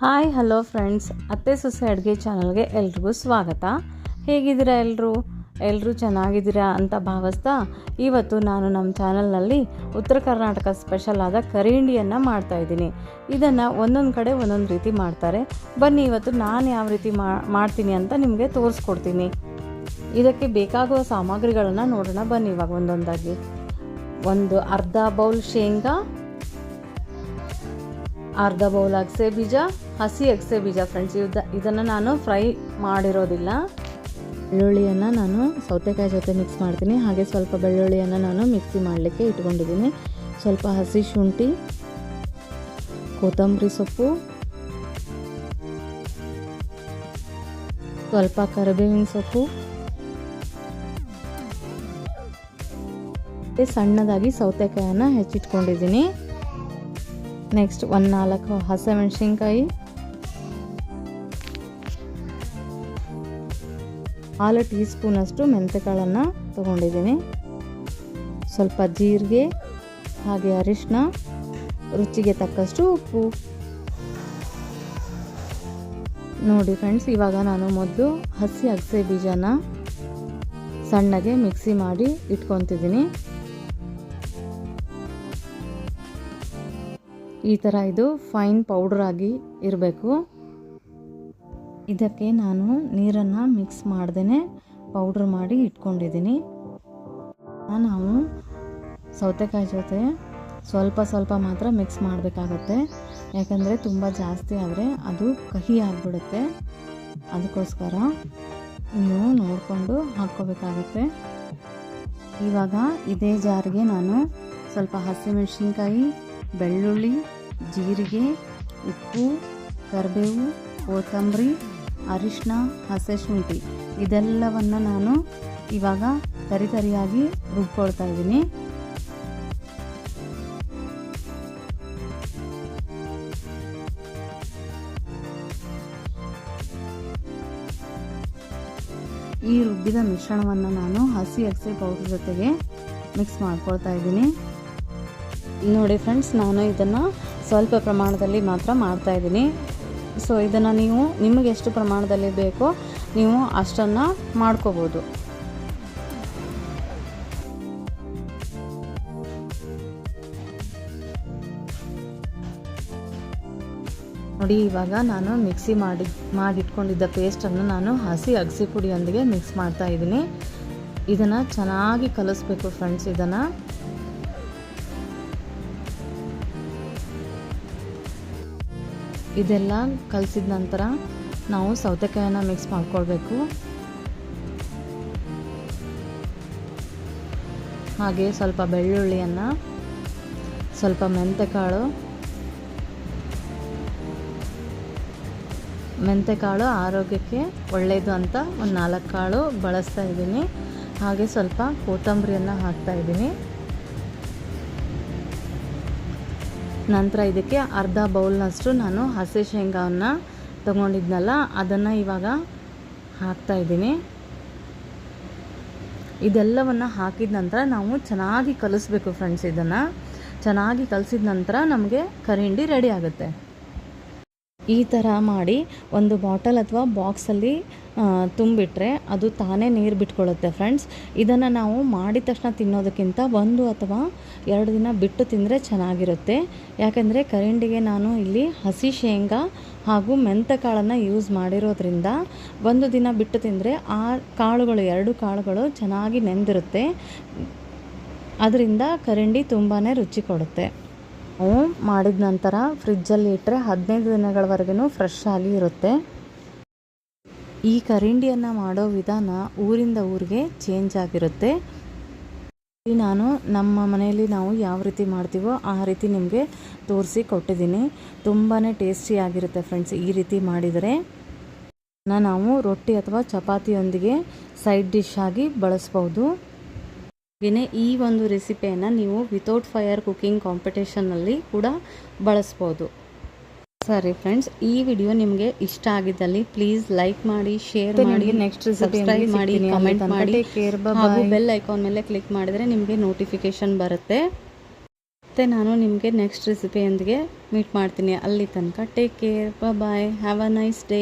Hi hello friends, ಅತ್ತೆ ಸೊಸೆ ಅಡುಗೆ ಚಾನಲ್ಗೆ ಎಲ್ರಿಗೂ ಸ್ವಾಗತ. ಹೇಗಿದ್ದೀರಾ ಎಲ್ಲರೂ ಚೆನ್ನಾಗಿದ್ದೀರಾ ಅಂತ ಭಾವಿಸ್ತಾ ಇವತ್ತು ನಾನು ನಮ್ಮ ಚಾನಲ್ನಲ್ಲಿ ಉತ್ತರ ಕರ್ನಾಟಕ ಸ್ಪೆಷಲ್ ಆದ ಕರಿಂಡಿಯನ್ನು ಮಾಡ್ತಾಯಿದ್ದೀನಿ. ಇದನ್ನು ಒಂದೊಂದು ಕಡೆ ಒಂದೊಂದು ರೀತಿ ಮಾಡ್ತಾರೆ. ಬನ್ನಿ ಇವತ್ತು ನಾನು ಯಾವ ರೀತಿ ಮಾಡ್ತೀನಿ ಅಂತ ನಿಮಗೆ ತೋರಿಸ್ಕೊಡ್ತೀನಿ. ಇದಕ್ಕೆ ಬೇಕಾಗುವ ಸಾಮಗ್ರಿಗಳನ್ನು ನೋಡೋಣ ಬನ್ನಿ ಇವಾಗ ಒಂದೊಂದಾಗಿ. ಒಂದು ಅರ್ಧ ಬೌಲ್ ಶೇಂಗಾ, ಅರ್ಧ ಬೌಲ್ ಅಗಸೆ ಬೀಜ, ಹಸಿ ಅಗಸೆ ಬೀಜ ಫ್ರೆಂಡ್ಸ್. ಇದನ್ನು ನಾನು ಫ್ರೈ ಮಾಡಿರೋದಿಲ್ಲ. ಬೆಳ್ಳುಳ್ಳಿಯನ್ನು ನಾನು ಸೌತೆಕಾಯಿ ಜೊತೆ ಮಿಕ್ಸ್ ಮಾಡ್ತೀನಿ. ಹಾಗೆ ಸ್ವಲ್ಪ ಬೆಳ್ಳುಳ್ಳಿಯನ್ನು ನಾನು ಮಿಕ್ಸಿ ಮಾಡಲಿಕ್ಕೆ ಇಟ್ಕೊಂಡಿದ್ದೀನಿ. ಸ್ವಲ್ಪ ಹಸಿ ಶುಂಠಿ, ಕೊತ್ತಂಬರಿ ಸೊಪ್ಪು, ಸ್ವಲ್ಪ ಕರಿಬೇವಿನ ಸೊಪ್ಪು, ಸಣ್ಣದಾಗಿ ಸೌತೆಕಾಯನ್ನು ಹೆಚ್ಚಿಟ್ಕೊಂಡಿದ್ದೀನಿ. ನೆಕ್ಸ್ಟ್ 4 ಹಸಿಮೆಣಸಿನ್ಕಾಯಿ, 1/4 ಟೀ ಸ್ಪೂನಷ್ಟು ಮೆಂತೆಕಾಳನ್ನು ತೊಗೊಂಡಿದ್ದೀನಿ. ಸ್ವಲ್ಪ ಜೀರಿಗೆ, ಹಾಗೆ ಅರಿಶಿನ, ರುಚಿಗೆ ತಕ್ಕಷ್ಟು ಉಪ್ಪು. ನೋಡಿ ಫ್ರೆಂಡ್ಸ್, ಇವಾಗ ನಾನು ಮೊದಲು ಹಸಿ ಅಗಸೆ ಬೀಜನ ಸಣ್ಣಗೆ ಮಿಕ್ಸಿ ಮಾಡಿ ಇಟ್ಕೊತಿದ್ದೀನಿ. ಈ ಥರ ಇದು ಫೈನ್ ಪೌಡರ್ ಆಗಿ ಇರಬೇಕು. ಇದಕ್ಕೆ ನಾನು ನೀರನ್ನು ಮಿಕ್ಸ್ ಮಾಡ್ದೇ ಪೌಡ್ರ್ ಮಾಡಿ ಇಟ್ಕೊಂಡಿದ್ದೀನಿ. ನಾವು ಸೌತೆಕಾಯಿ ಜೊತೆ ಸ್ವಲ್ಪ ಮಾತ್ರ ಮಿಕ್ಸ್ ಮಾಡಬೇಕಾಗತ್ತೆ, ಯಾಕಂದರೆ ತುಂಬ ಜಾಸ್ತಿ ಆದರೆ ಅದು ಕಹಿ ಆಗಿಬಿಡುತ್ತೆ. ಅದಕ್ಕೋಸ್ಕರ ನೀವು ನೋಡಿಕೊಂಡು ಹಾಕ್ಕೋಬೇಕಾಗತ್ತೆ. ಇವಾಗ ಇದೇ ಜಾರಿಗೆ ನಾನು ಸ್ವಲ್ಪ ಹಸಿಮೆಣಸಿನ್ಕಾಯಿ, ಬೆಳ್ಳುಳ್ಳಿ, ಜೀರಿಗೆ, ಉಪ್ಪು, ಕರಿಬೇವು, ಕೊತ್ತಂಬರಿ, ಅರಿಶಿನ, ಹಸಿ ಶುಂಠಿ ಇದೆಲ್ಲವನ್ನು ನಾನು ಇವಾಗ ತರಿಯಾಗಿ ರುಬ್ಕೊಳ್ತಾ ಇದ್ದೀನಿ. ಈ ರುಬ್ಬಿದ ಮಿಶ್ರಣವನ್ನು ನಾನು ಹಸಿ ಅಗಸೆ ಪೌಡರ್ ಜೊತೆಗೆ ಮಿಕ್ಸ್ ಮಾಡ್ಕೊಳ್ತಾ ಇದ್ದೀನಿ. ನೋಡಿ ಫ್ರೆಂಡ್ಸ್, ನಾನು ಇದನ್ನು ಸ್ವಲ್ಪ ಪ್ರಮಾಣದಲ್ಲಿ ಮಾತ್ರ ಮಾಡ್ತಾಯಿದ್ದೀನಿ. ಸೊ ಇದನ್ನು ನೀವು ನಿಮಗೆ ಎಷ್ಟು ಪ್ರಮಾಣದಲ್ಲಿ ಬೇಕೋ ನೀವು ಅಷ್ಟನ್ನು ಮಾಡ್ಕೋಬೋದು. ನೋಡಿ, ಇವಾಗ ನಾನು ಮಿಕ್ಸಿ ಮಾಡಿಟ್ಕೊಂಡಿದ್ದ ಪೇಸ್ಟನ್ನು ನಾನು ಹಸಿ ಅಗಸೆ ಪುಡಿಯೊಂದಿಗೆ ಮಿಕ್ಸ್ ಮಾಡ್ತಾ ಇದ್ದೀನಿ. ಇದನ್ನು ಚೆನ್ನಾಗಿ ಕಲಿಸ್ಬೇಕು ಫ್ರೆಂಡ್ಸ್. ಇದೆಲ್ಲ ಕಲಸಿದ ನಂತರ ನಾವು ಸೌತೆಕಾಯನ್ನು ಮಿಕ್ಸ್ ಮಾಡ್ಕೊಳ್ಬೇಕು. ಹಾಗೆ ಸ್ವಲ್ಪ ಬೆಳ್ಳುಳ್ಳಿಯನ್ನು, ಸ್ವಲ್ಪ ಮೆಂತೆಕಾಳು ಆರೋಗ್ಯಕ್ಕೆ ಒಳ್ಳೆಯದು ಅಂತ ಒಂದು 4 ಕಾಳು ಬಳಸ್ತಾ ಇದ್ದೀನಿ. ಹಾಗೆ ಸ್ವಲ್ಪ ಕೊತ್ತಂಬರಿಯನ್ನು ಹಾಕ್ತಾ ಇದ್ದೀನಿ. ನಂತರ ಇದಕ್ಕೆ ಅರ್ಧ ಬೌಲ್ನಷ್ಟು ನಾನು ಹಸಿ ಶೇಂಗಾವನ್ನು ತೊಗೊಂಡಿದ್ನಲ್ಲ ಅದನ್ನು ಇವಾಗ ಹಾಕ್ತಾ ಇದ್ದೀನಿ. ಇದೆಲ್ಲವನ್ನು ಹಾಕಿದ ನಂತರ ನಾವು ಚೆನ್ನಾಗಿ ಕಲಿಸ್ಬೇಕು ಫ್ರೆಂಡ್ಸ್. ಇದನ್ನು ಚೆನ್ನಾಗಿ ಕಲಿಸಿದ ನಂತರ ನಮಗೆ ಕರಿಂಡಿ ರೆಡಿ ಆಗುತ್ತೆ. ಈ ಥರ ಮಾಡಿ ಒಂದು ಬಾಟಲ್ ಅಥವಾ ಬಾಕ್ಸಲ್ಲಿ ತುಂಬಿಟ್ರೆ ಅದು ತಾನೇ ನೀರು ಬಿಟ್ಕೊಳ್ಳುತ್ತೆ ಫ್ರೆಂಡ್ಸ್. ಇದನ್ನು ನಾವು ಮಾಡಿದ ತಕ್ಷಣ ತಿನ್ನೋದಕ್ಕಿಂತ 1 ಅಥವಾ 2 ದಿನ ಬಿಟ್ಟು ತಿಂದರೆ ಚೆನ್ನಾಗಿರುತ್ತೆ. ಯಾಕೆಂದರೆ ಕರಿಂಡಿಗೆ ನಾನು ಇಲ್ಲಿ ಹಸಿ ಶೇಂಗಾ ಹಾಗೂ ಮೆಂತೆಕಾಳನ್ನು ಯೂಸ್ ಮಾಡಿರೋದ್ರಿಂದ 1 ದಿನ ಬಿಟ್ಟು ತಿಂದರೆ ಆ ಕಾಳುಗಳು 2 ಕಾಳುಗಳು ಚೆನ್ನಾಗಿ ನೆಂದಿರುತ್ತೆ. ಅದರಿಂದ ಕರಿಂಡಿ ತುಂಬಾ ರುಚಿ ಕೊಡುತ್ತೆ. ನಾವು ಮಾಡಿದ ನಂತರ ಫ್ರಿಜ್ಜಲ್ಲಿ ಇಟ್ಟರೆ 15 ದಿನಗಳವರೆಗೂ ಫ್ರೆಶ್ ಆಗಿ ಇರುತ್ತೆ. ಈ ಕರಿಂಡಿಯನ್ನು ಮಾಡೋ ವಿಧಾನ ಊರಿಂದ ಊರಿಗೆ ಚೇಂಜ್ ಆಗಿರುತ್ತೆ. ನಾನು ನಮ್ಮ ಮನೆಯಲ್ಲಿ ನಾವು ಯಾವ ರೀತಿ ಮಾಡ್ತೀವೋ ಆ ರೀತಿ ನಿಮಗೆ ತೋರಿಸಿ ಕೊಟ್ಟಿದ್ದೀನಿ. ತುಂಬಾ ಟೇಸ್ಟಿಯಾಗಿರುತ್ತೆ ಫ್ರೆಂಡ್ಸ್. ಈ ರೀತಿ ಮಾಡಿದರೆ ನಾವು ರೊಟ್ಟಿ ಅಥವಾ ಚಪಾತಿಯೊಂದಿಗೆ ಸೈಡ್ ಡಿಶ್ ಆಗಿ ಬಳಸ್ಬೋದು. ಈ ಒಂದು ರೆಸಿಪಿಯನ್ನು ನೀವು ವಿತೌಟ್ ಫೈರ್ ಕುಕಿಂಗ್ ಕಾಂಪಿಟೇಷನ್ನಲ್ಲಿ ಕೂಡ ಬಳಸ್ಬೋದು. ಸರಿ ಫ್ರೆಂಡ್ಸ್, ಈ ವಿಡಿಯೋ ನಿಮಗೆ ಇಷ್ಟ ಆಗಿದ್ದಲ್ಲಿ ಪ್ಲೀಸ್ ಲೈಕ್ ಮಾಡಿ, ಶೇರ್ ಮಾಡಿ, ನೆಕ್ಸ್ಟ್ ಸಬ್ಸ್ಕ್ರೈಬ್ ಮಾಡಿ, ಕಮೆಂಟ್ ಮಾಡಿ ಹಾಗೂ ಬೆಲ್ ಐಕಾನ್ ಮೇಲೆ ಕ್ಲಿಕ್ ಮಾಡಿದರೆ ನಿಮಗೆ ನೋಟಿಫಿಕೇಶನ್ ಬರುತ್ತೆ. ಮತ್ತೆ ನಾನು ನಿಮಗೆ ನೆಕ್ಸ್ಟ್ ರೆಸಿಪಿಯೊಂದಿಗೆ ಮೀಟ್ ಮಾಡ್ತೀನಿ. ಅಲ್ಲಿ ತನಕ take care, bye, have a nice day.